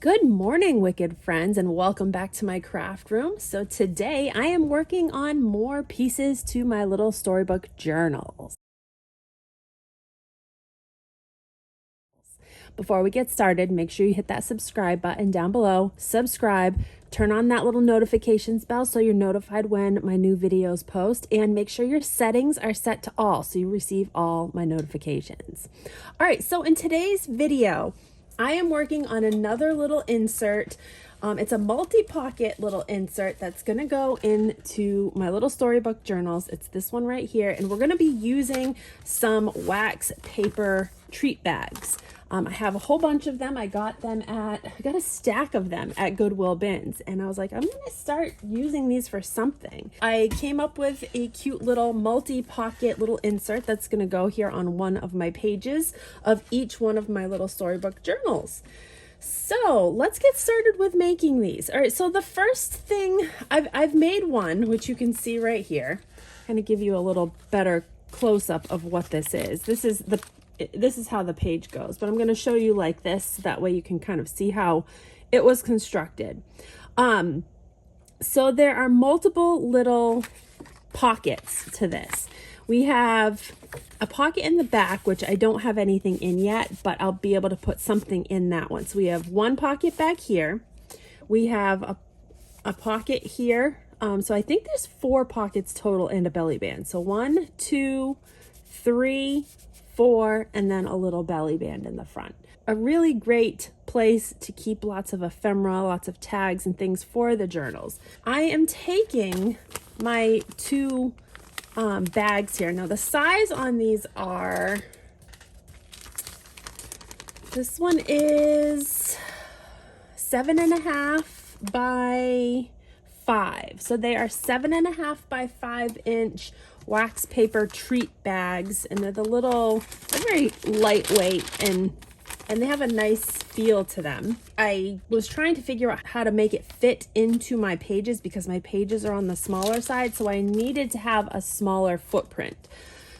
Good morning, wicked friends, and welcome back to my craft room. So today I am working on more pieces to my little storybook journals. Before we get started, make sure you hit that subscribe button down below, subscribe, turn on that little notifications bell so you're notified when my new videos post, and make sure your settings are set to all so you receive all my notifications. All right, so in today's video, I am working on another little insert. It's a multi-pocket little insert that's gonna go into my little storybook journals. It's this one right here, and we're gonna be using some wax paper treat bags. I have a whole bunch of them. I got a stack of them at Goodwill bins, and I was like, I'm gonna start using these for something. I came up with a cute little multi-pocket little insert that's gonna go here on one of my pages of each one of my little storybook journals. So let's get started with making these. All right, so the first thing, I've made one, which you can see right here. Kind of give you a little better close-up of what this is. This is how the page goes, but I'm going to show you like this. That way you can kind of see how it was constructed. So there are multiple little pockets to this. We have a pocket in the back, which I don't have anything in yet, but I'll be able to put something in that one. So we have one pocket back here. We have a pocket here. So I think there's 4 pockets total in a belly band. So 1, 2, 3, 4, and then a little belly band in the front. A really great place to keep lots of ephemera, lots of tags and things for the journals. I am taking my 2 bags here. Now the size on these are, this one is 7.5 by 5. So they are 7.5 by 5 inch wax paper treat bags, and they're very lightweight and they have a nice feel to them. I was trying to figure out how to make it fit into my pages because my pages are on the smaller side, so I needed to have a smaller footprint.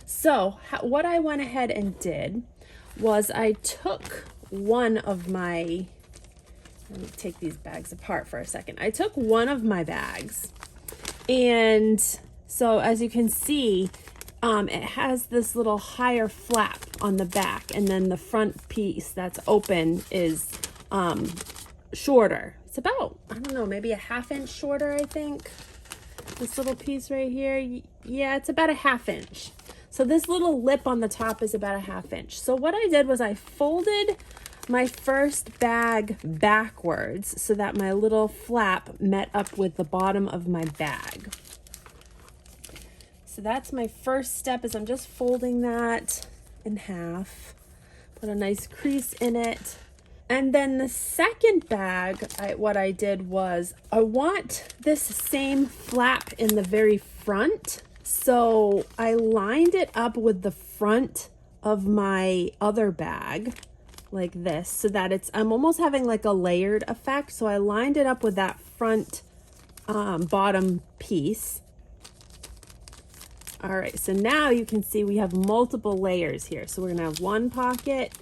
So what I went ahead and did was I took one of my, let me take these bags apart for a second. I took one of my bags, and so as you can see, it has this little higher flap on the back, and then the front piece that's open is shorter. It's about, I don't know, maybe a 1/2 inch shorter, I think. This little piece right here, yeah, it's about a 1/2 inch. So this little lip on the top is about a 1/2 inch. So what I did was I folded my first bag backwards so that my little flap met up with the bottom of my bag. So that's my first step, is I'm just folding that in half, put a nice crease in it. And then the second bag, what I did was I want this same flap in the very front. So I lined it up with the front of my other bag like this, so that I'm almost having like a layered effect. So I lined it up with that front bottom piece. All right, so now you can see we have multiple layers here. So we're gonna have 1 pocket,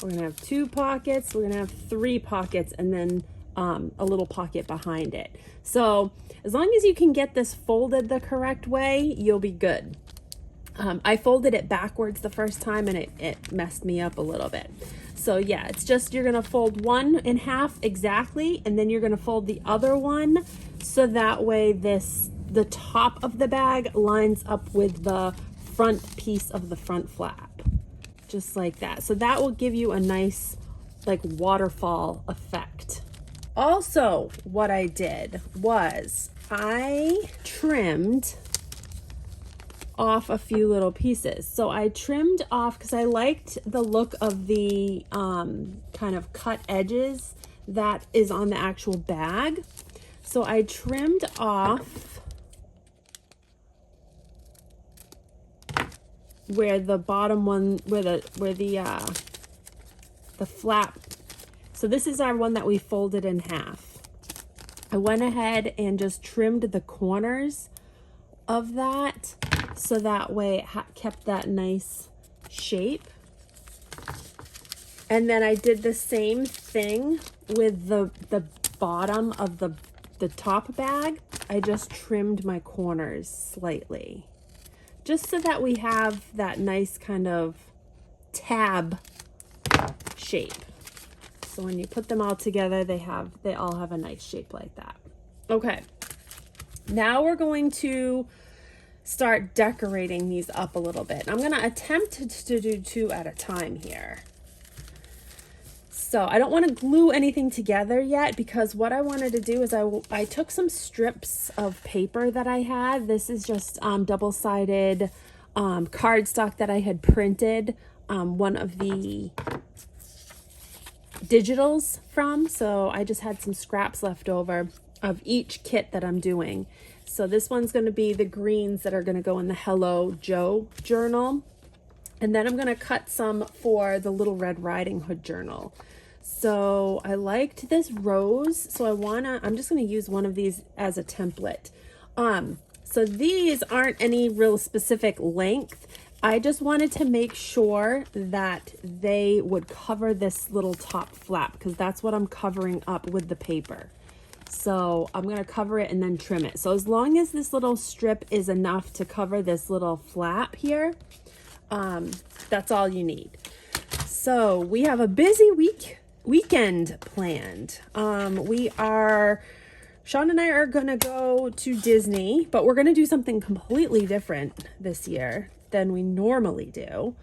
we're gonna have 2 pockets, we're gonna have 3 pockets, and then a little pocket behind it. So as long as you can get this folded the correct way, you'll be good. I folded it backwards the first time and it messed me up a little bit. So yeah, it's just, you're gonna fold one in half exactly, and then you're gonna fold the other one so that way the top of the bag lines up with the front piece of the front flap, just like that. So that will give you a nice like waterfall effect. Also, what I did was I trimmed off a few little pieces. So I trimmed off because I liked the look of the kind of cut edges that is on the actual bag. So I trimmed off where the bottom one, where the flap. So this is our one that we folded in half. I went ahead and just trimmed the corners of that, so that way it kept that nice shape. And then I did the same thing with the bottom of the top bag. I just trimmed my corners slightly, just so that we have that nice kind of tab shape. So when you put them all together, they all have a nice shape like that. Okay, now we're going to start decorating these up a little bit. I'm going to attempt to do 2 at a time here. So I don't want to glue anything together yet, because what I wanted to do is I took some strips of paper that I had. This is just double-sided cardstock that I had printed one of the digitals from. So I just had some scraps left over of each kit that I'm doing. So this one's going to be the greens that are going to go in the Hello Joe journal. And then I'm going to cut some for the Little Red Riding Hood journal. So I liked this rose, so I'm just going to use one of these as a template. So these aren't any real specific length. I just wanted to make sure that they would cover this little top flap, because that's what I'm covering up with the paper. So I'm going to cover it and then trim it. So as long as this little strip is enough to cover this little flap here, that's all you need. So we have a busy weekend planned. Sean and I are gonna go to Disney, but we're gonna do something completely different this year than we normally do.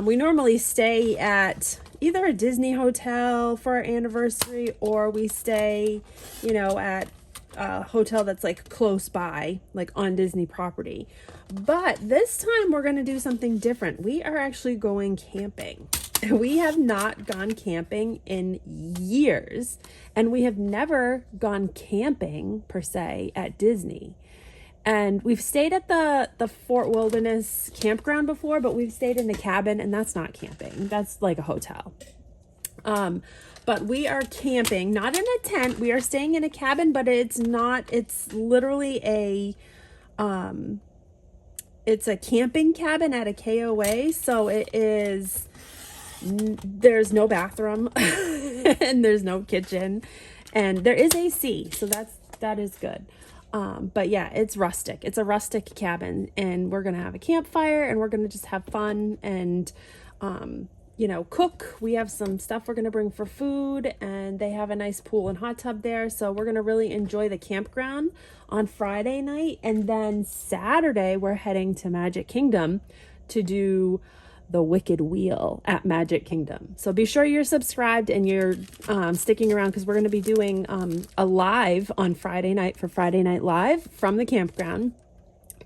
We normally stay at either a Disney hotel for our anniversary, or we stay, at a hotel that's like close by, like on Disney property. But this time we're going to do something different. We are actually going camping. We have not gone camping in years, and we have never gone camping per se at Disney. And we've stayed at the Fort Wilderness campground before, but we've stayed in the cabin, and that's not camping. That's like a hotel. But we are camping, not in a tent. We are staying in a cabin, but it's literally it's a camping cabin at a KOA. So there's no bathroom and there's no kitchen, and there is AC. So that is good. But yeah, it's rustic. It's a rustic cabin, and we're going to have a campfire, and we're going to just have fun and, cook. We have some stuff we're going to bring for food, and they have a nice pool and hot tub there. So we're going to really enjoy the campground on Friday night. And then Saturday, we're heading to Magic Kingdom to do the Wicked Wheel at Magic Kingdom. So be sure you're subscribed and you're sticking around, because we're going to be doing a live on Friday night for Friday Night Live from the campground.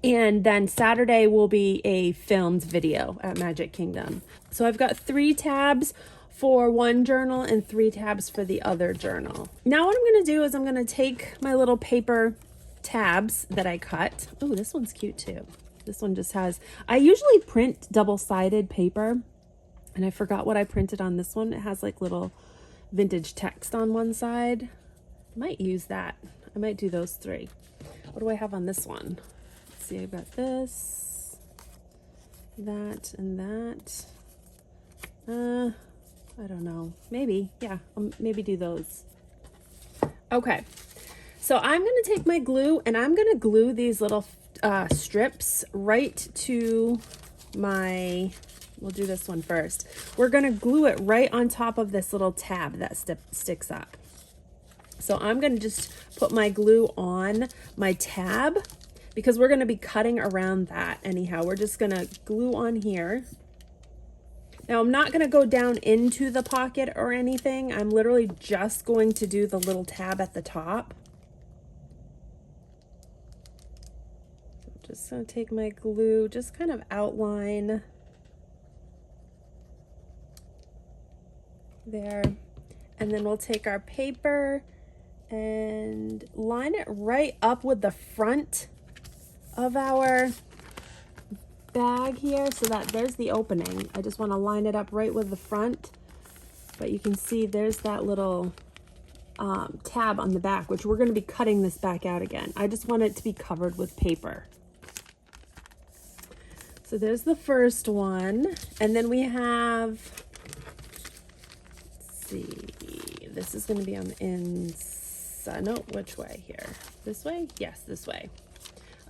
And then Saturday will be a filmed video at Magic Kingdom. So I've got 3 tabs for one journal and 3 tabs for the other journal. Now what I'm going to do is I'm going to take my little paper tabs that I cut. Oh, this one's cute too. This one just has, I usually print double-sided paper, and I forgot what I printed on this one. It has like little vintage text on one side. I might use that. I might do those 3. What do I have on this one? Let's see, I've got this, that, and that. I don't know. Maybe, yeah, I'll maybe do those. Okay, so I'm going to take my glue, and I'm going to glue these little strips right to we'll do this one first. We're going to glue it right on top of this little tab that sticks up. So I'm going to just put my glue on my tab, because we're going to be cutting around that anyhow. We're just going to glue on here. Now I'm not going to go down into the pocket or anything. I'm literally just going to do the little tab at the top. Just going to take my glue, just kind of outline there. And then we'll take our paper and line it right up with the front of our bag here, so that there's the opening. I just want to line it up right with the front. But you can see there's that little tab on the back, which we're going to be cutting this back out again. I just want it to be covered with paper. So there's the first one, and then we have see. This is going to be on the inside. No, which way here? This way? Yes, this way.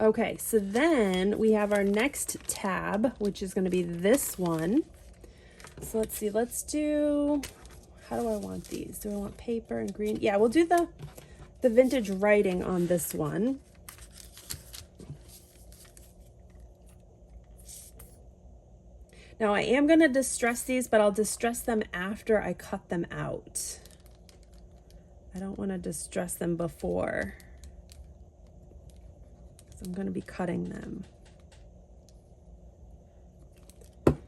Okay, so then we have our next tab, which is going to be this one. So let's see. Let's do, how do I want these? Do I want paper and green? Yeah, we'll do the vintage writing on this one. Now I am going to distress these, but I'll distress them after I cut them out. I don't want to distress them before, because I'm going to be cutting them. All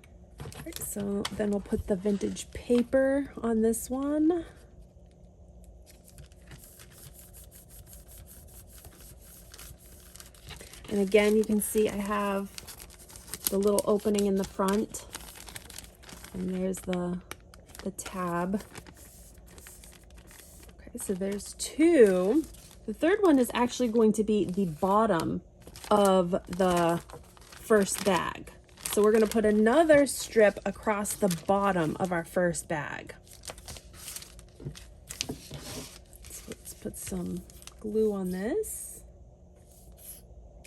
right, so then we'll put the vintage paper on this one. And again, you can see I have the little opening in the front, and there's the tab. Okay, so there's two. The third one is actually going to be the bottom of the first bag. So we're going to put another strip across the bottom of our first bag. So let's put some glue on this.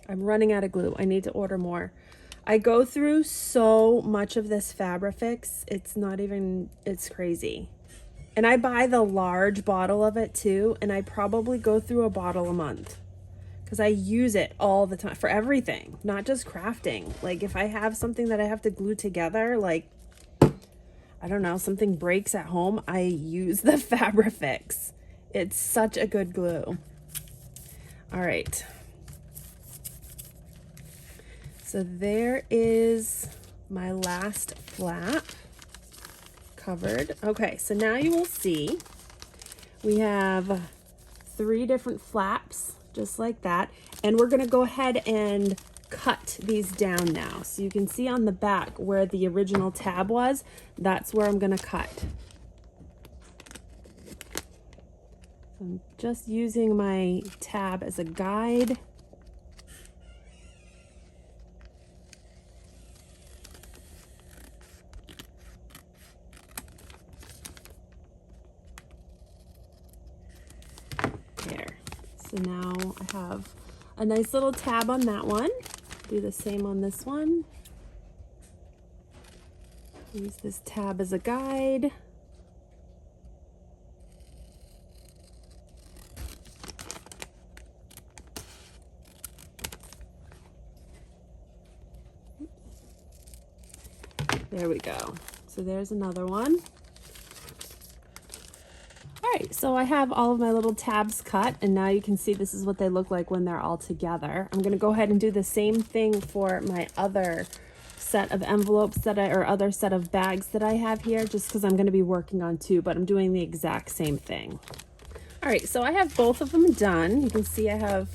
I'm running out of glue. I need to order more. I go through so much of this Fabrifix, it's not even, it's crazy. And I buy the large bottle of it too, and I probably go through a bottle a month because I use it all the time for everything, not just crafting. Like if I have something that I have to glue together, like, I don't know, something breaks at home, I use the Fabrifix. It's such a good glue. All right. So there is my last flap covered. Okay, so now you will see we have 3 different flaps, just like that. And we're gonna go ahead and cut these down now. So you can see on the back where the original tab was, that's where I'm gonna cut. So I'm just using my tab as a guide. So now I have a nice little tab on that one. Do the same on this one. Use this tab as a guide. There we go. So there's another one. So I have all of my little tabs cut, and now you can see this is what they look like when they're all together. I'm going to go ahead and do the same thing for my other set of envelopes that or other set of bags that I have here, just because I'm going to be working on 2, but I'm doing the exact same thing. All right, so I have both of them done. You can see I have,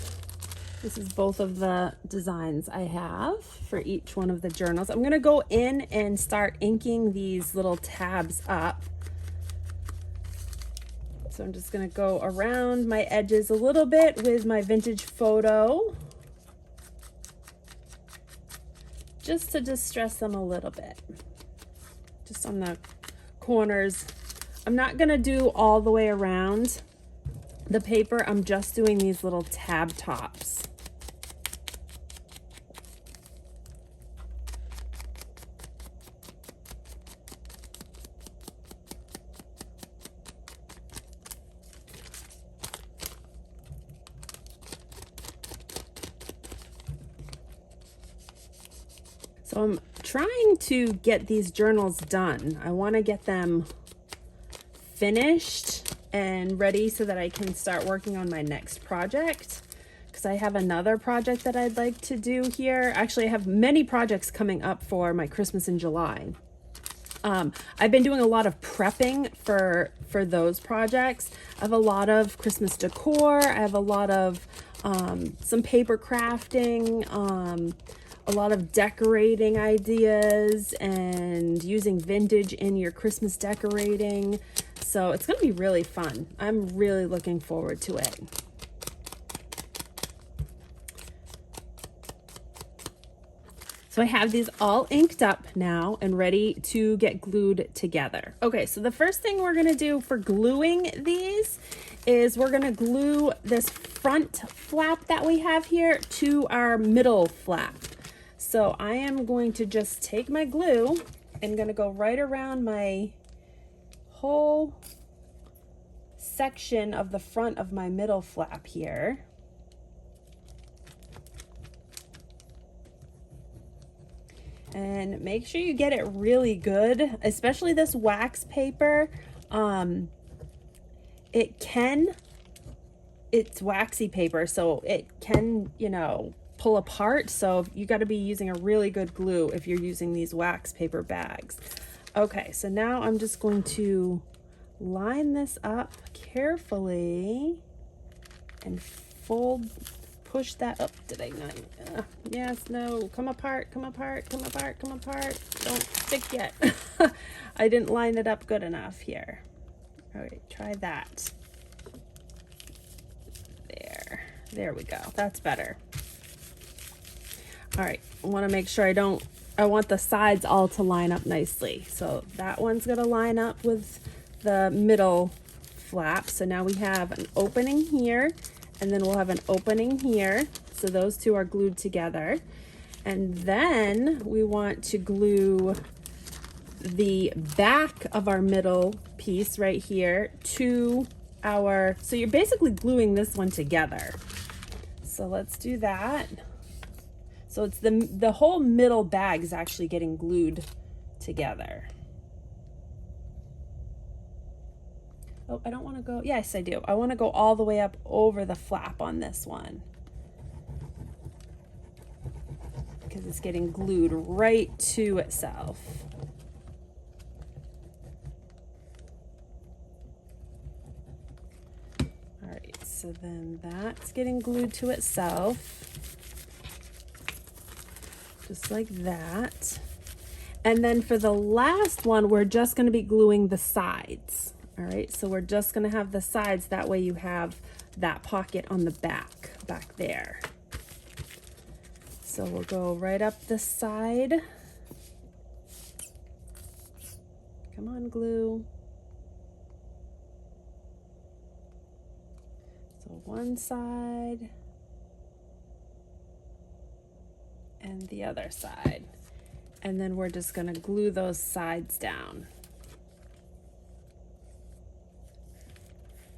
this is both of the designs I have for each one of the journals. I'm going to go in and start inking these little tabs up. So I'm just going to go around my edges a little bit with my vintage photo, just to distress them a little bit, just on the corners. I'm not going to do all the way around the paper. I'm just doing these little tab tops. So I'm trying to get these journals done. I want to get them finished and ready so that I can start working on my next project, because I have another project that I'd like to do here. Actually, I have many projects coming up for my Christmas in July. I've been doing a lot of prepping for those projects. I have a lot of Christmas decor. I have a lot of some paper crafting, a lot of decorating ideas, and using vintage in your Christmas decorating. So it's going to be really fun. I'm really looking forward to it. So So I have these all inked up now and ready to get glued together. Okay, so the first thing we're gonna do for gluing these is we're gonna glue this front flap that we have here to our middle flap. So I am going to just take my glue and gonna go right around my whole section of the front of my middle flap here. And make sure you get it really good, especially this wax paper. It's waxy paper, so it can, you know, pull apart. So you got to be using a really good glue if you're using these wax paper bags. Okay, so now I'm just going to line this up carefully and push that up. Did I not? Yes, no, come apart, come apart, come apart, come apart. Don't stick yet. I didn't line it up good enough here. All right, try that. There we go. That's better. All right, I want to make sure I want the sides all to line up nicely. So that one's going to line up with the middle flap. So now we have an opening here, and then we'll have an opening here. So those two are glued together. And then we want to glue the back of our middle piece right here to our, so you're basically gluing this one together. So let's do that. So it's the whole middle bag is actually getting glued together. Oh, I don't want to go, yes I do. I want to go all the way up over the flap on this one, because it's getting glued right to itself. All right, so then that's getting glued to itself, just like that. And then for the last one, we're just going to be gluing the sides. All right, so we're just going to have the sides, that way you have that pocket on the back there. So we'll go right up the side. Come on, glue. So one side and the other side. And then we're just going to glue those sides down.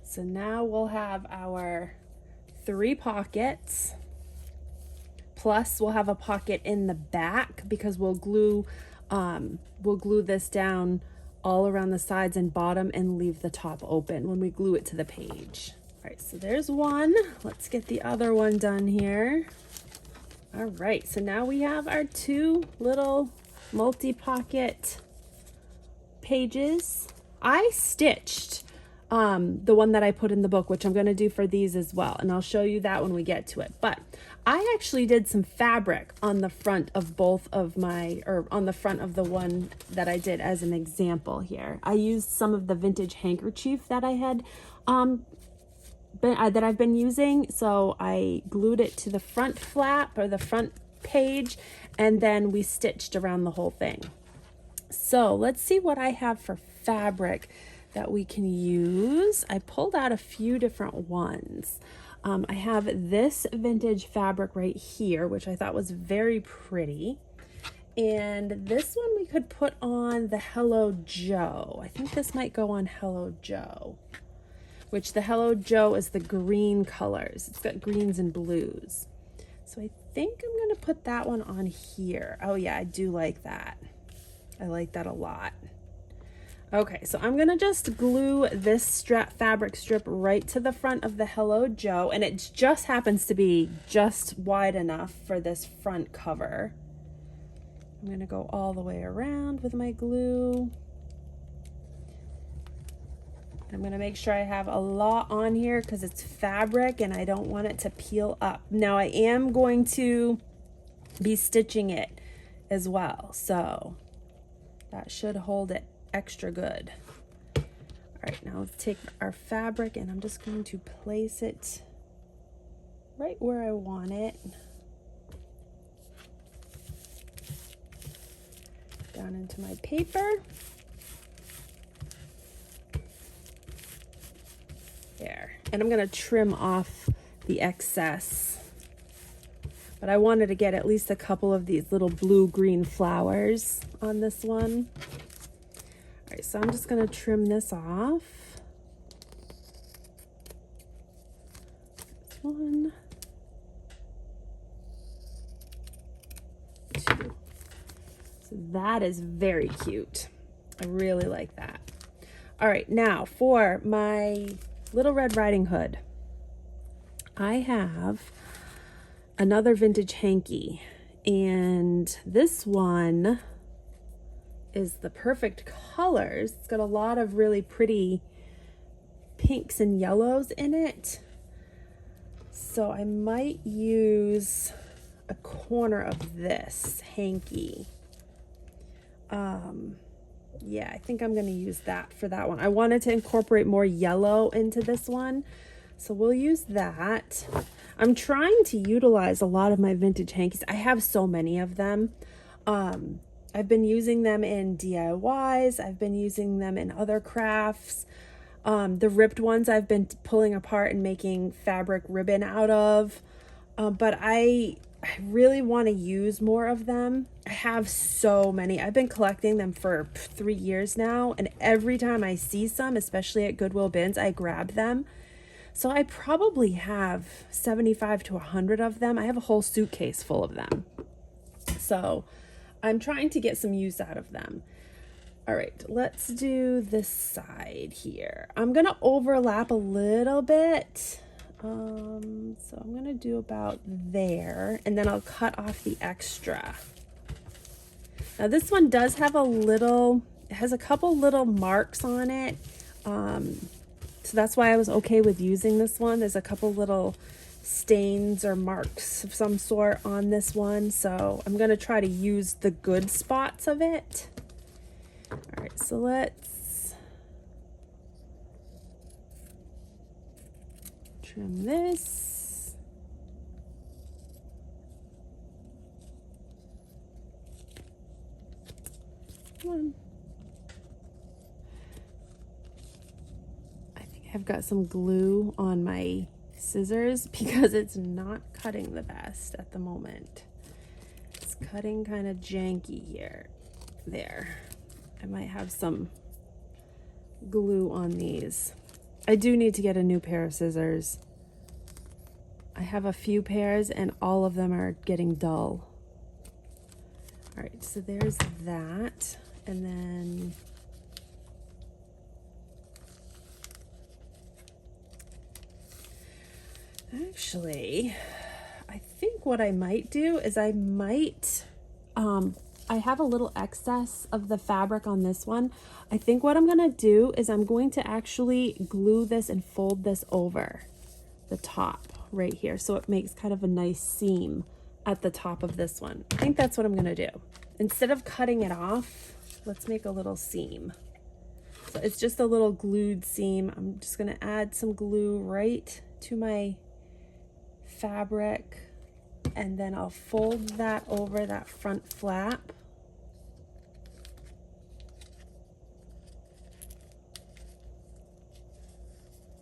So now we'll have our 3 pockets, plus we'll have a pocket in the back because we'll glue this down all around the sides and bottom and leave the top open when we glue it to the page. All right, so there's one. Let's get the other one done here. All right, so now we have our 2 little multi-pocket pages. I stitched the one that I put in the book, which I'm going to do for these as well, and I'll show you that when we get to it. But I actually did some fabric on the front of both of my, or on the front of the one that I did as an example here. I used some of the vintage handkerchief that I had that I've been using, so I glued it to the front flap or the front page, and then we stitched around the whole thing. So let's see what I have for fabric that we can use. I pulled out a few different ones. I have this vintage fabric right here, which I thought was very pretty. And this one we could put on the Hello Joe. I think this might go on Hello Joe, which the Hello Joe is the green colors. It's got greens and blues. So I think I'm gonna put that one on here. Oh yeah, I do like that. I like that a lot. Okay, so I'm gonna just glue this fabric strip right to the front of the Hello Joe, and it just happens to be just wide enough for this front cover. I'm gonna go all the way around with my glue. I'm gonna make sure I have a lot on here because it's fabric and I don't want it to peel up. Now I am going to be stitching it as well, so that should hold it extra good. All right, now let's take our fabric and I'm just going to place it right where I want it. down into my paper. There. And I'm going to trim off the excess. But I wanted to get at least a couple of these little blue-green flowers on this one. All right, so I'm just going to trim this off. This one. 2. So that is very cute. I really like that. All right, now for my Little Red Riding Hood, I have another vintage hanky, and this one is the perfect colors. It's got a lot of really pretty pinks and yellows in it, so I might use a corner of this hanky. Yeah, I think I'm going to use that for that one. I wanted to incorporate more yellow into this one, so we'll use that. I'm trying to utilize a lot of my vintage hankies. I have so many of them. I've been using them in DIYs. I've been using them in other crafts. The ripped ones I've been pulling apart and making fabric ribbon out of. But I really want to use more of them. I have so many. I've been collecting them for 3 years now, and every time I see some, especially at Goodwill bins, I grab them. So I probably have 75 to 100 of them. I have a whole suitcase full of them. So I'm trying to get some use out of them. All right, let's do this side here. I'm gonna overlap a little bit. So I'm gonna do about there, and then I'll cut off the extra. Now this one does have it has a couple little marks on it. So that's why I was okay with using this one. There's a couple little stains or marks of some sort on this one. So I'm gonna try to use the good spots of it. All right, so let's trim this. Come on. I think I've got some glue on my scissors because it's not cutting the best at the moment. It's cutting kind of janky here. There. I might have some glue on these. I do need to get a new pair of scissors. I have a few pairs and all of them are getting dull. All right, so there's that. And then actually, I think what I might do is I have a little excess of the fabric on this one. I think what I'm gonna do is I'm going to actually glue this and fold this over the top right here, so it makes kind of a nice seam at the top of this one. I think that's what I'm gonna do. Instead of cutting it off, let's make a little seam. So it's just a little glued seam. I'm just gonna add some glue right to my fabric, and then I'll fold that over that front flap.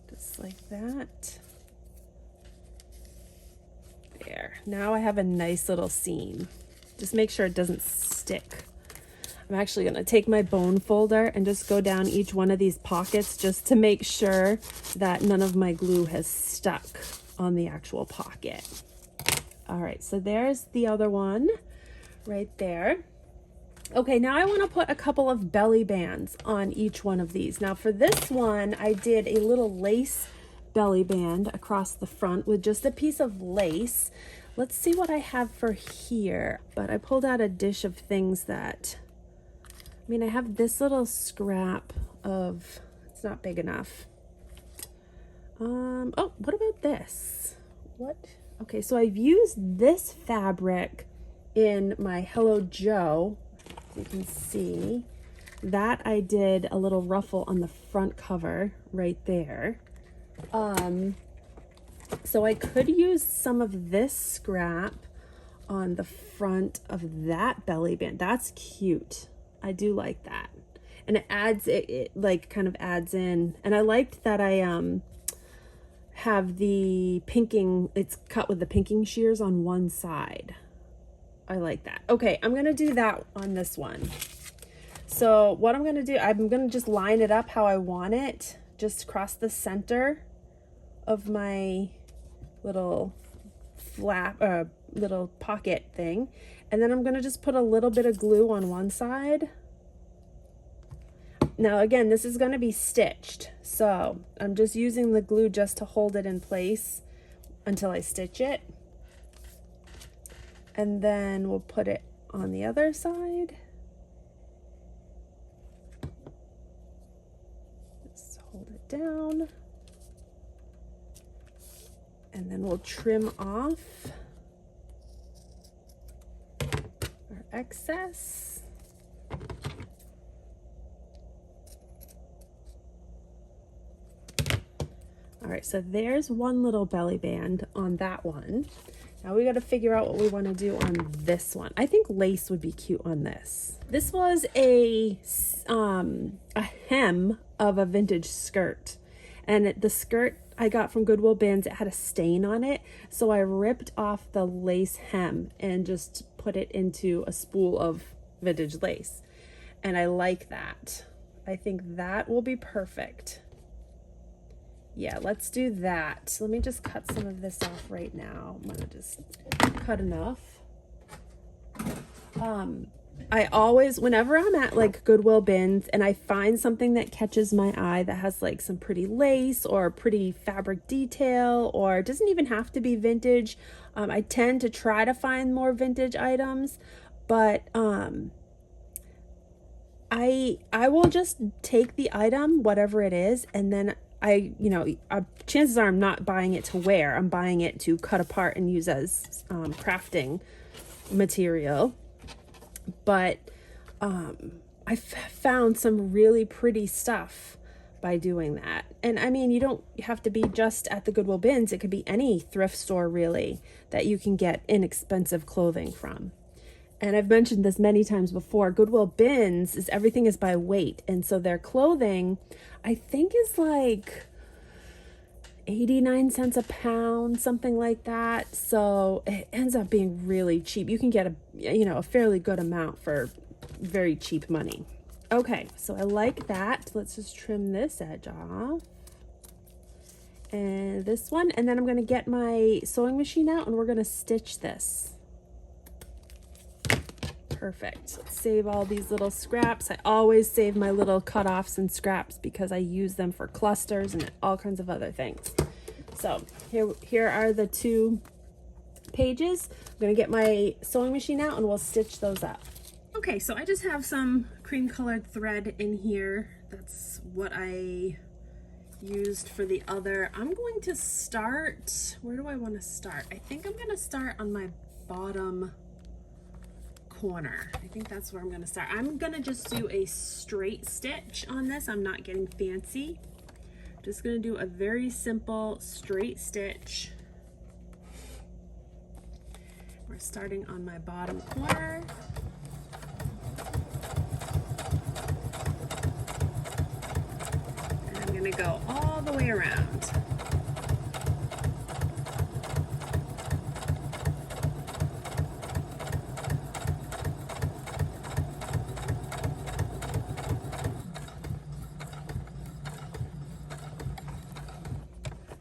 Just like that. There. Now I have a nice little seam. Just make sure it doesn't stick. I'm actually going to take my bone folder and just go down each one of these pockets just to make sure that none of my glue has stuck on the actual pocket. All right, so there's the other one right there. Okay, now I want to put a couple of belly bands on each one of these. Now for this one, I did a little lace belly band across the front with just a piece of lace. Let's see what I have for here. But I pulled out a dish of things that, I mean, I have this little scrap of, it's not big enough. Oh, what about this? What? Okay, so I've used this fabric in my Hello Joe. You can see that I did a little ruffle on the front cover right there. So I could use some of this scrap on the front of that belly band. That's cute. I do like that. And it adds, it like kind of adds in. And I liked that I have the pinking, it's cut with the pinking shears on one side. I like that. Okay, I'm gonna do that on this one. So what I'm gonna do, I'm gonna just line it up how I want it, just across the center of my little flap, little pocket thing. And then I'm gonna just put a little bit of glue on one side. Now again, this is gonna be stitched, so I'm just using the glue just to hold it in place until I stitch it. And then we'll put it on the other side. Just hold it down. And then we'll trim off our excess. All right, so there's one little belly band on that one. Now we got to figure out what we want to do on this one. I think lace would be cute on this. This was a hem of a vintage skirt, and the skirt I got from Goodwill bins, it had a stain on it, so I ripped off the lace hem and just put it into a spool of vintage lace, and I like that. I think that will be perfect. Yeah, let's do that. Let me just cut some of this off right now. I'm gonna just cut enough. I always, whenever I'm at like Goodwill bins and I find something that catches my eye that has like some pretty lace or pretty fabric detail, or it doesn't even have to be vintage, I tend to try to find more vintage items, but I will just take the item, whatever it is, and then chances are I'm not buying it to wear. I'm buying it to cut apart and use as crafting material. But I found some really pretty stuff by doing that. And I mean, you don't have to be just at the Goodwill bins. It could be any thrift store really that you can get inexpensive clothing from. And I've mentioned this many times before, Goodwill bins is everything is by weight. And so their clothing, I think, is like 89 cents a pound, something like that. So it ends up being really cheap. You can get a fairly good amount for very cheap money. Okay, so I like that. Let's just trim this edge off. And this one, and then I'm gonna get my sewing machine out and we're gonna stitch this. Perfect. Let's save all these little scraps. I always save my little cutoffs and scraps because I use them for clusters and all kinds of other things. So here are the 2 pages. I'm gonna get my sewing machine out and we'll stitch those up. Okay, so I just have some cream colored thread in here. That's what I used for the other. I'm going to start, where do I want to start? I think I'm gonna start on my bottom corner. I think that's where I'm going to start. I'm going to just do a straight stitch on this. I'm not getting fancy. Just going to do a very simple straight stitch. We're starting on my bottom corner. And I'm going to go all the way around.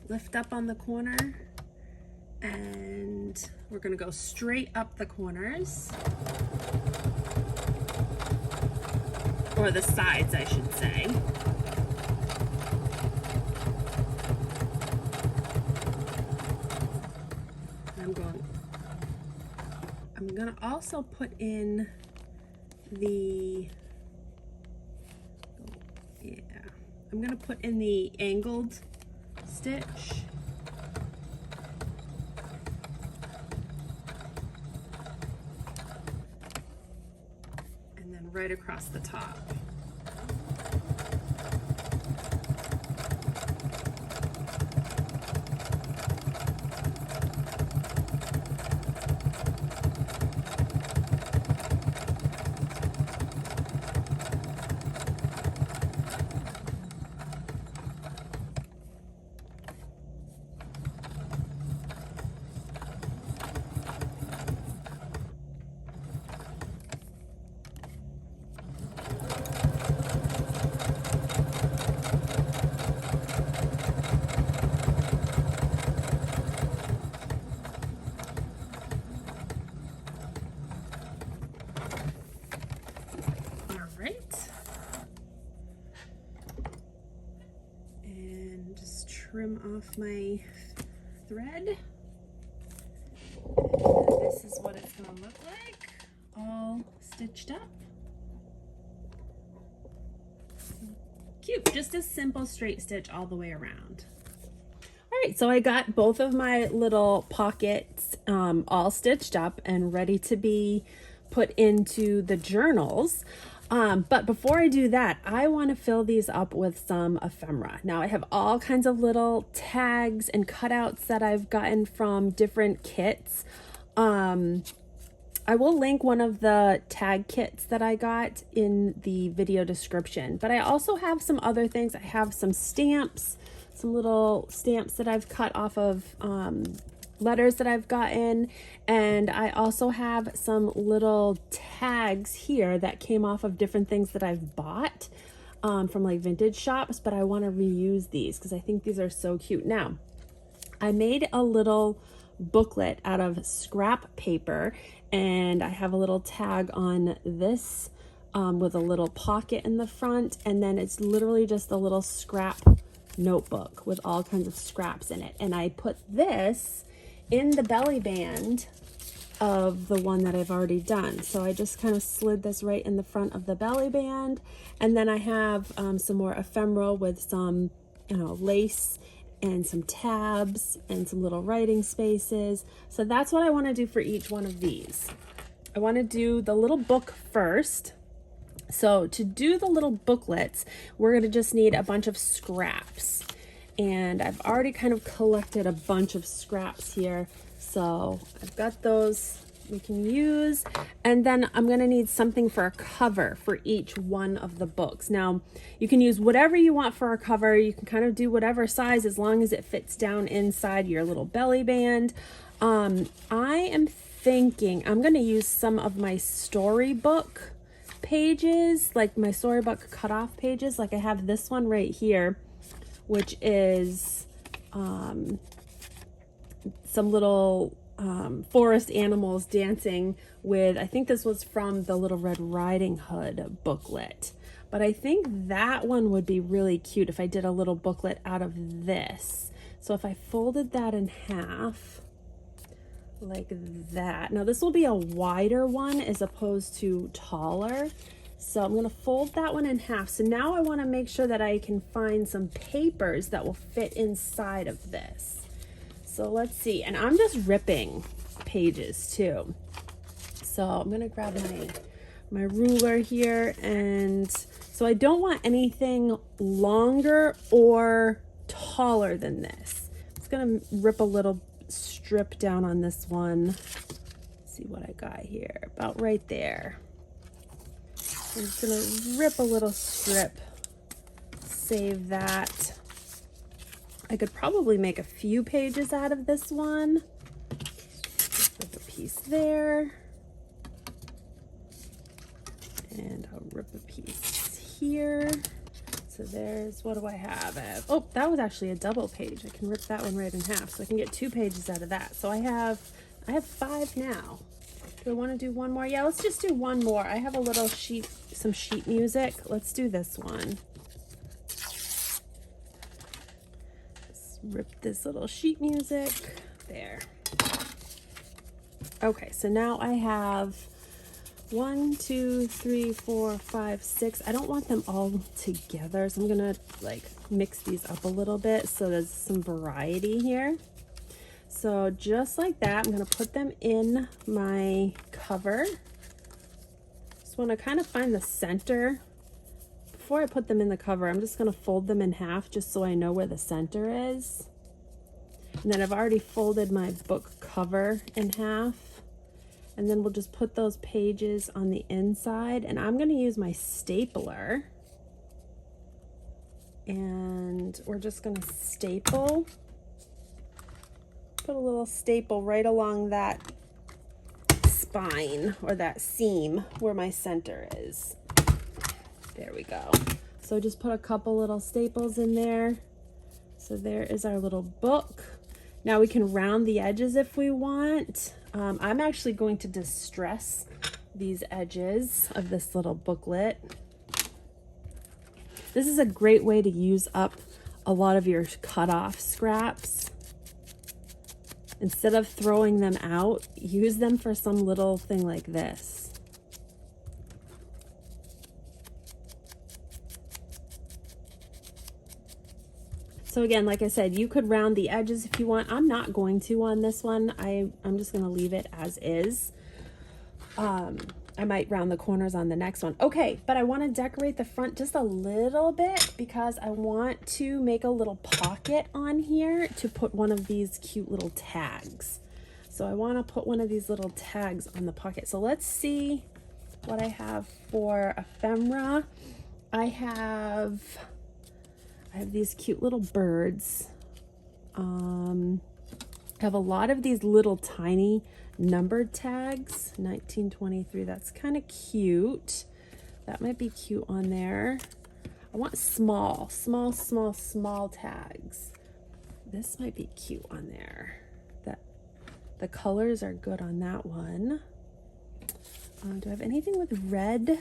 Lift up on the corner, and we're going to go straight up the corners, or the sides, I should say. I'm going to also put in I'm going to put in the angled stitch. And then right across the top. off my thread. And this is what it's going to look like, all stitched up. Cute, just a simple straight stitch all the way around. All right, so I got both of my little pockets all stitched up and ready to be put into the journals. But before I do that, I want to fill these up with some ephemera. Now I have all kinds of little tags and cutouts that I've gotten from different kits. I will link one of the tag kits that I got in the video description, but I also have some other things. I have some stamps, some little stamps that I've cut off of letters that I've gotten, and I also have some little tags here that came off of different things that I've bought from like vintage shops, but I want to reuse these because I think these are so cute. Now, I made a little booklet out of scrap paper, and I have a little tag on this with a little pocket in the front, and then it's literally just a little scrap notebook with all kinds of scraps in it. And I put this in the belly band of the one that I've already done. So I just kind of slid this right in the front of the belly band, and then I have some more ephemera with some, you know, lace and some tabs and some little writing spaces. So that's what I want to do for each one of these. I want to do the little book first. So to do the little booklets, we're going to just need a bunch of scraps. And I've already kind of collected a bunch of scraps here. So I've got those we can use. And then I'm going to need something for a cover for each one of the books. Now, you can use whatever you want for a cover. You can kind of do whatever size as long as it fits down inside your little belly band. I am thinking I'm going to use some of my Storybook pages, like my Storybook cutoff pages. Like I have this one right here, which is some little forest animals dancing with, I think this was from the Little Red Riding Hood booklet. But I think that one would be really cute if I did a little booklet out of this. So if I folded that in half like that. Now this will be a wider one as opposed to taller. So I'm going to fold that one in half. So now I want to make sure that I can find some papers that will fit inside of this. So let's see. And I'm just ripping pages too. So I'm going to grab my ruler here. And so I don't want anything longer or taller than this. I'm just going to rip a little strip down on this one. Let's see what I got here. About right there. I'm just gonna rip a little strip, save that. I could probably make a few pages out of this one. Rip a piece there. And I'll rip a piece here. So there's, what do I have? Oh, that was actually a double page. I can rip that one right in half, so I can get 2 pages out of that. So I have 5 now. Do I want to do one more? Yeah, let's just do one more. I have a little sheet, some sheet music. Let's do this one. Just rip this little sheet music. There. Okay, so now I have 1, 2, 3, 4, 5, 6. I don't want them all together, so I'm gonna like mix these up a little bit so there's some variety here. So just like that, I'm gonna put them in my cover. Just wanna kind of find the center. Before I put them in the cover, I'm just gonna fold them in half just so I know where the center is. And then I've already folded my book cover in half. And then we'll just put those pages on the inside. And I'm gonna use my stapler. And we're just gonna staple. Put a little staple right along that spine or that seam where my center is. There we go. So just put a couple little staples in there. So there is our little book. Now we can round the edges if we want. I'm actually going to distress these edges of this little booklet. This is a great way to use up a lot of your cut off scraps. Instead of throwing them out, use them for some little thing like this. So again, like I said, you could round the edges if you want. I'm not going to on this one. I'm just going to leave it as is. I might round the corners on the next one. Okay, but I want to decorate the front just a little bit because I want to make a little pocket on here to put one of these cute little tags. So I want to put one of these little tags on the pocket. So let's see what I have for ephemera. I have these cute little birds. I have a lot of these little tiny numbered tags. 1923, that's kind of cute. That might be cute on there. I want small tags. This might be cute on there. The colors are good on that one. Do I have anything with red?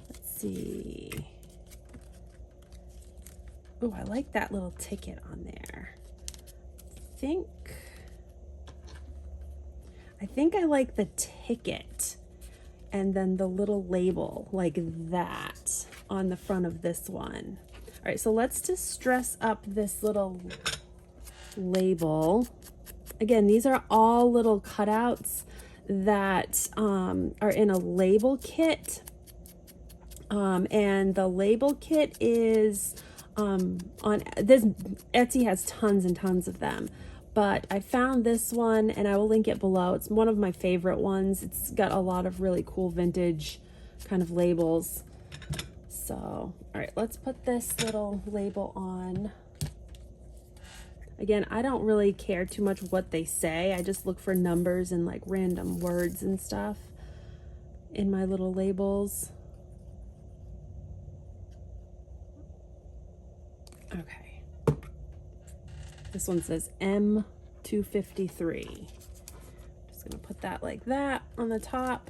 Let's see. Oh, I like that little ticket on there. I think I like the ticket and then the little label like that on the front of this one. All right, so let's just dress up this little label. Again, these are all little cutouts that are in a label kit. And the label kit is on this. Etsy has tons and tons of them. But I found this one and I will link it below. It's one of my favorite ones. It's got a lot of really cool vintage kind of labels. So, all right, let's put this little label on. Again, I don't really care too much what they say. I just look for numbers and like random words and stuff in my little labels. Okay. This one says M253. Just gonna put that like that on the top.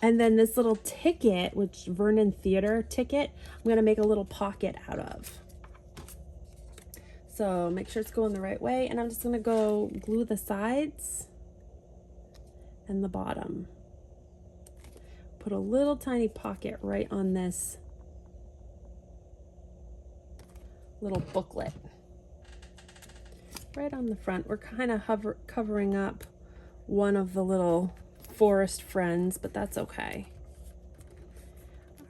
And then this little ticket, which Vernon Theater ticket, I'm gonna make a little pocket out of. So make sure it's going the right way. And I'm just gonna go glue the sides and the bottom. Put a little tiny pocket right on this little booklet. Right on the front. We're kind of covering up one of the little forest friends, but that's okay.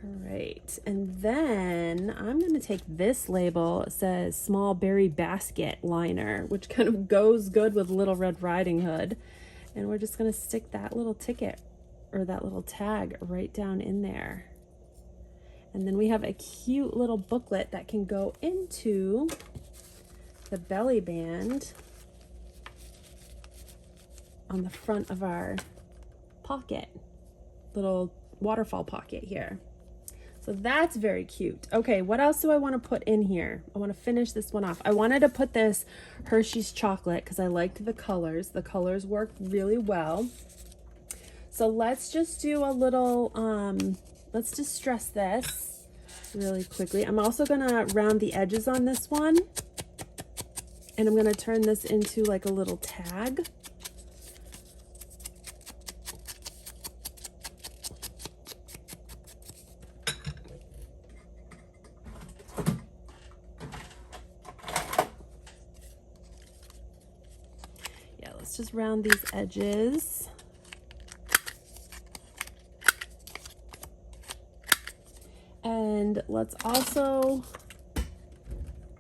All right, and then I'm going to take this label. It says small berry basket liner, which kind of goes good with Little Red Riding Hood. And we're just going to stick that little ticket or that little tag right down in there. And then we have a cute little booklet that can go into the belly band on the front of our pocket, little waterfall pocket here. So that's very cute. Okay, what else do I want to put in here? I want to finish this one off. I wanted to put this Hershey's chocolate because I liked the colors. The colors worked really well. So let's just do a little, let's just stress this really quickly. I'm also gonna round the edges on this one. And I'm gonna turn this into like a little tag. Yeah, let's just round these edges. And let's also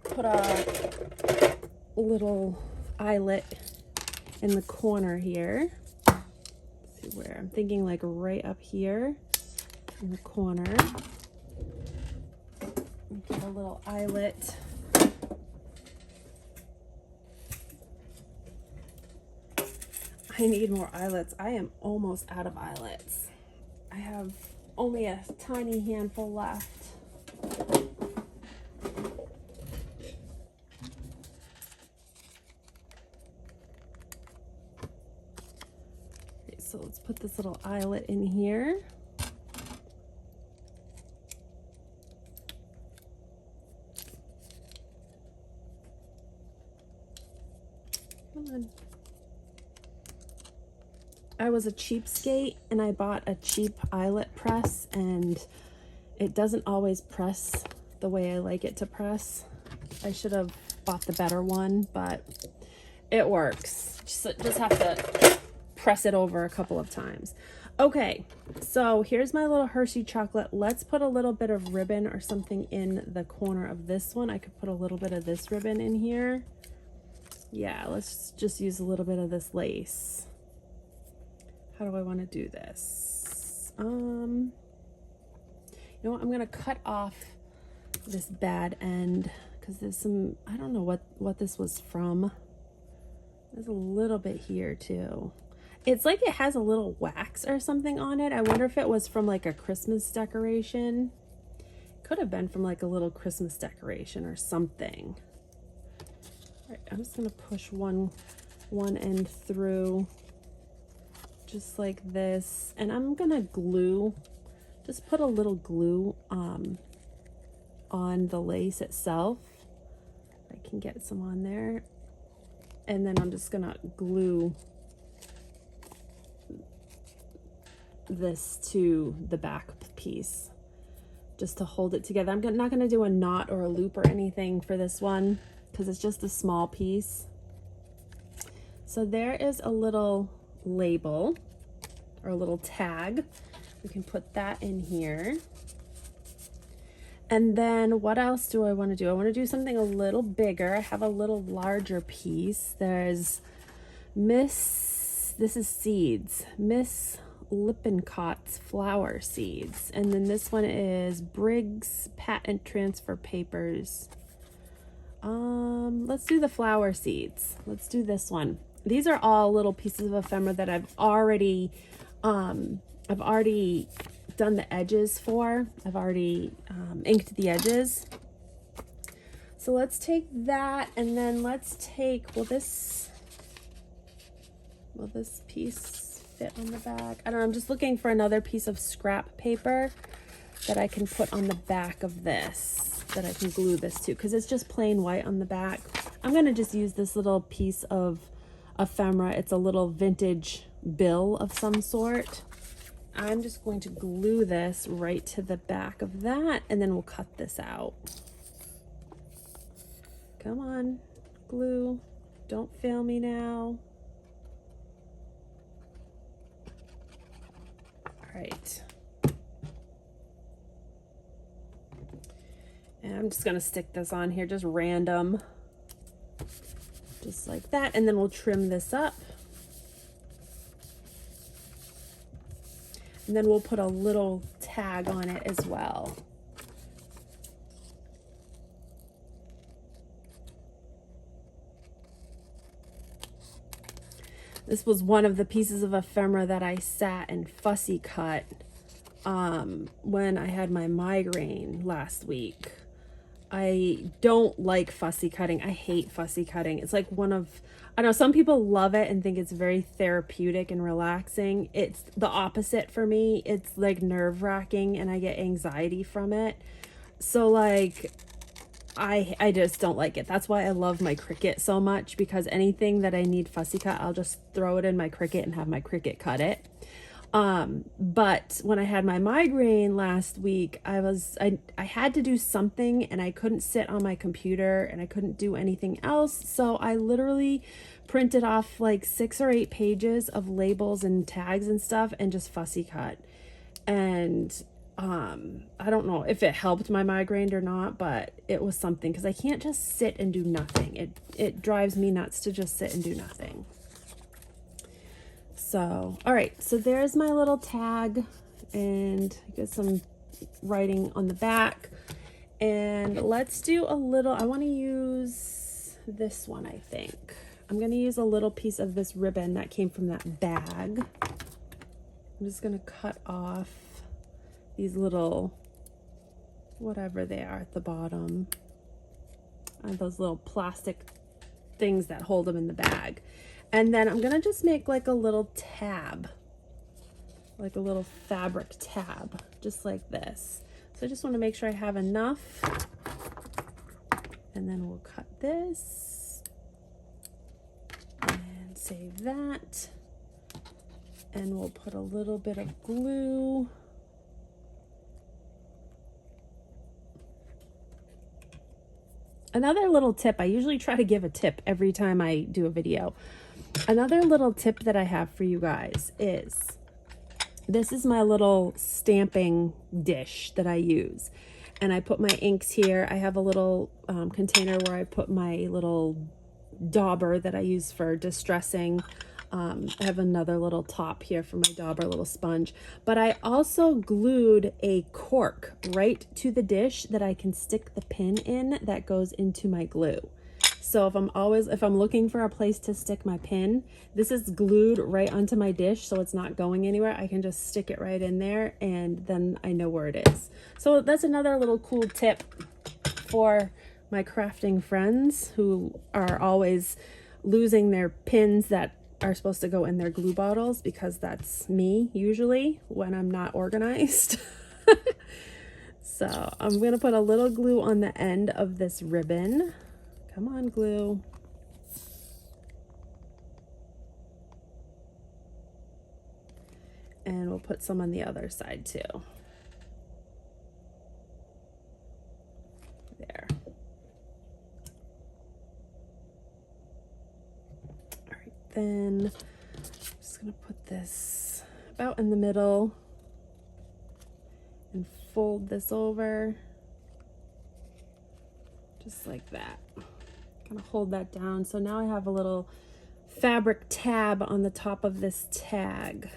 put a little eyelet in the corner here. Let's see where I'm thinking, like right up here in the corner. Get a little eyelet. I need more eyelets. I am almost out of eyelets. I have only a tiny handful left. So let's put this little eyelet in here. Come on. I was a cheapskate and I bought a cheap eyelet press, and it doesn't always press the way I like it to press. I should have bought the better one, but it works. Just have to press it over a couple of times. Okay, so here's my little Hershey chocolate. Let's put a little bit of ribbon or something in the corner of this one. I could put a little bit of this ribbon in here. Yeah, let's just use a little bit of this lace. How do I want to do this? You know what? I'm going to cut off this bad end because there's some, I don't know what this was from. There's a little bit here too. It's like it has a little wax or something on it. I wonder if it was from like a Christmas decoration. Could have been from like a little Christmas decoration or something. All right, I'm just going to push one end through. Just like this, and I'm gonna glue, just put a little glue on the lace itself. I can get some on there, and then I'm just gonna glue this to the back piece just to hold it together. I'm not gonna do a knot or a loop or anything for this one because it's just a small piece. So there is a little label or a little tag. We can put that in here. And then what else do I want to do? I want to do something a little bigger. I have a little larger piece. There's this is seeds, Miss Lippincot's flower seeds. And then this one is Briggs patent transfer papers. Let's do the flower seeds. Let's do this one. These are all little pieces of ephemera that I've already done the edges for. I've already inked the edges. So let's take that, and then let's take, will this piece fit on the back? I don't know, I'm just looking for another piece of scrap paper that I can put on the back of this, that I can glue this to, because it's just plain white on the back. I'm gonna just use this little piece of ephemera. It's a little vintage bill of some sort. I'm just going to glue this right to the back of that, and then we'll cut this out. Come on, glue. Don't fail me now. All right. And I'm just gonna stick this on here, just random. Just like that, and then we'll trim this up. And then we'll put a little tag on it as well. This was one of the pieces of ephemera that I sat and fussy cut when I had my migraine last week. I don't like fussy cutting. I hate fussy cutting. It's like one of, I know some people love it and think it's very therapeutic and relaxing. It's the opposite for me. It's like nerve-wracking and I get anxiety from it. So like, I just don't like it. That's why I love my Cricut so much, because anything that I need fussy cut, I'll just throw it in my Cricut and have my Cricut cut it. But when I had my migraine last week, I had to do something and I couldn't sit on my computer and I couldn't do anything else. So I literally printed off like 6 or 8 pages of labels and tags and stuff and just fussy cut. And, I don't know if it helped my migraine or not, but it was something, because I can't just sit and do nothing. It drives me nuts to just sit and do nothing. So, all right, so there's my little tag, and get some writing on the back. And let's do a little, I want to use this one, I think. I'm going to use a little piece of this ribbon that came from that bag. I'm just going to cut off these little, whatever they are at the bottom. Those little plastic things that hold them in the bag. And then I'm gonna just make like a little tab, like a little fabric tab, just like this. So I just want to make sure I have enough. And then we'll cut this. And save that. And we'll put a little bit of glue. Another little tip, I usually try to give a tip every time I do a video. Another little tip that I have for you guys is, this is my little stamping dish that I use. And I put my inks here. I have a little container where I put my little dauber that I use for distressing. I have another little top here for my dauber, little sponge. But I also glued a cork right to the dish that I can stick the pin in that goes into my glue. So if I'm looking for a place to stick my pin, this is glued right onto my dish, so it's not going anywhere. I can just stick it right in there, and then I know where it is. So that's another little cool tip for my crafting friends who are always losing their pins that are supposed to go in their glue bottles, because that's me usually when I'm not organized. So I'm gonna put a little glue on the end of this ribbon. Come on, glue. And we'll put some on the other side too. There. All right, then I'm just gonna put this about in the middle and fold this over just like that. Gonna hold that down. So now I have a little fabric tab on the top of this tag.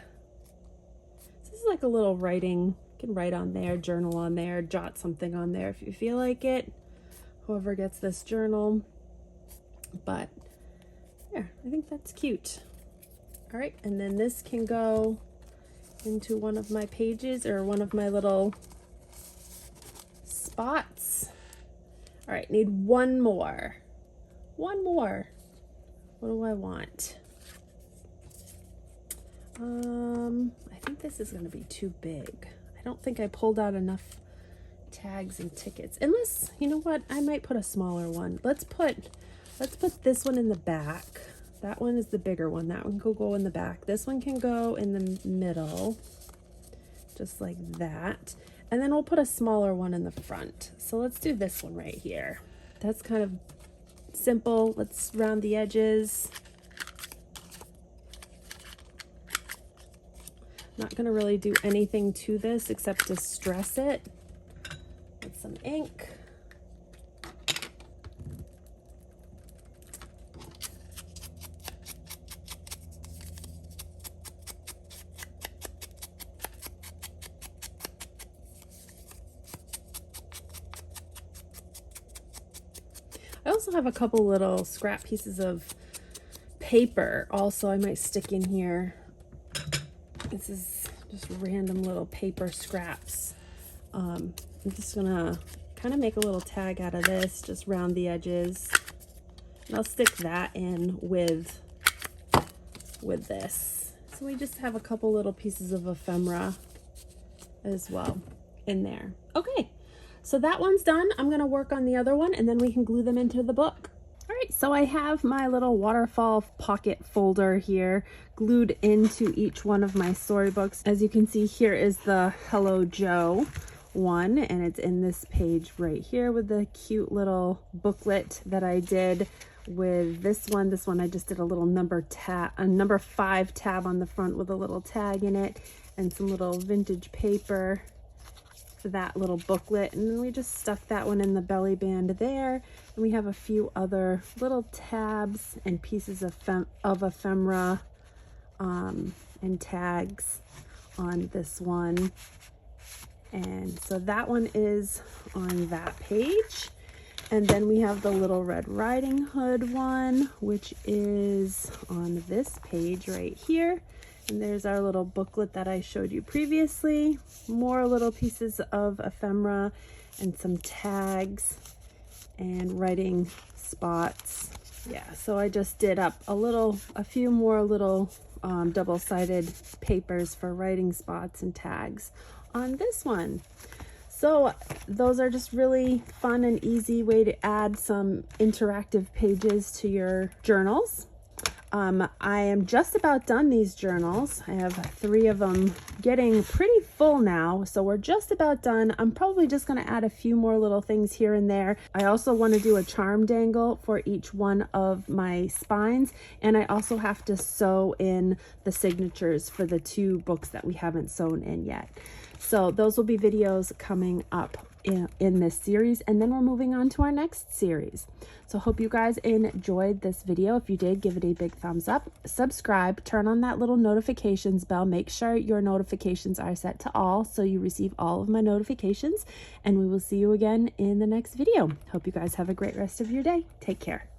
This is like a little writing. You can write on there, journal on there, jot something on there if you feel like it. Whoever gets this journal. But yeah, I think that's cute. All right, and then this can go into one of my pages or one of my little spots. All right, need one more. One more. What do I want? I think this is going to be too big. I don't think I pulled out enough tags and tickets. Unless, you know what? I might put a smaller one. Let's put this one in the back. That one is the bigger one. That one can go in the back. This one can go in the middle, just like that. And then we'll put a smaller one in the front. So let's do this one right here. That's kind of simple. Let's round the edges. Not going to really do anything to this except distress it with some ink. I also have a couple little scrap pieces of paper also I might stick in here. This is just random little paper scraps. I'm just gonna kind of make a little tag out of this, just round the edges. And I'll stick that in with this. So we just have a couple little pieces of ephemera as well in there. Okay. So that one's done. I'm going to work on the other one and then we can glue them into the book. All right, so I have my little waterfall pocket folder here glued into each one of my storybooks. As you can see, here is the Hello Joe one, and it's in this page right here with the cute little booklet that I did with this one. This one I just did a little number 5 tab on the front with a little tag in it and some little vintage paper for that little booklet, and then we just stuck that one in the belly band there, and we have a few other little tabs and pieces of ephemera and tags on this one. And so that one is on that page. And then we have the Little Red Riding Hood one, which is on this page right here. And there's our little booklet that I showed you previously. More little pieces of ephemera and some tags and writing spots. Yeah, so I just did up a few more little double-sided papers for writing spots and tags on this one. So those are just really fun and easy way to add some interactive pages to your journals. I am just about done these journals. I have 3 of them getting pretty full now, so we're just about done. I'm probably just going to add a few more little things here and there. I also want to do a charm dangle for each one of my spines, and I also have to sew in the signatures for the 2 books that we haven't sewn in yet. So those will be videos coming up in this series, and then we're moving on to our next series. So hope you guys enjoyed this video. If you did, give it a big thumbs up, subscribe, turn on that little notifications bell, make sure your notifications are set to all so you receive all of my notifications, and we will see you again in the next video. Hope you guys have a great rest of your day. Take care.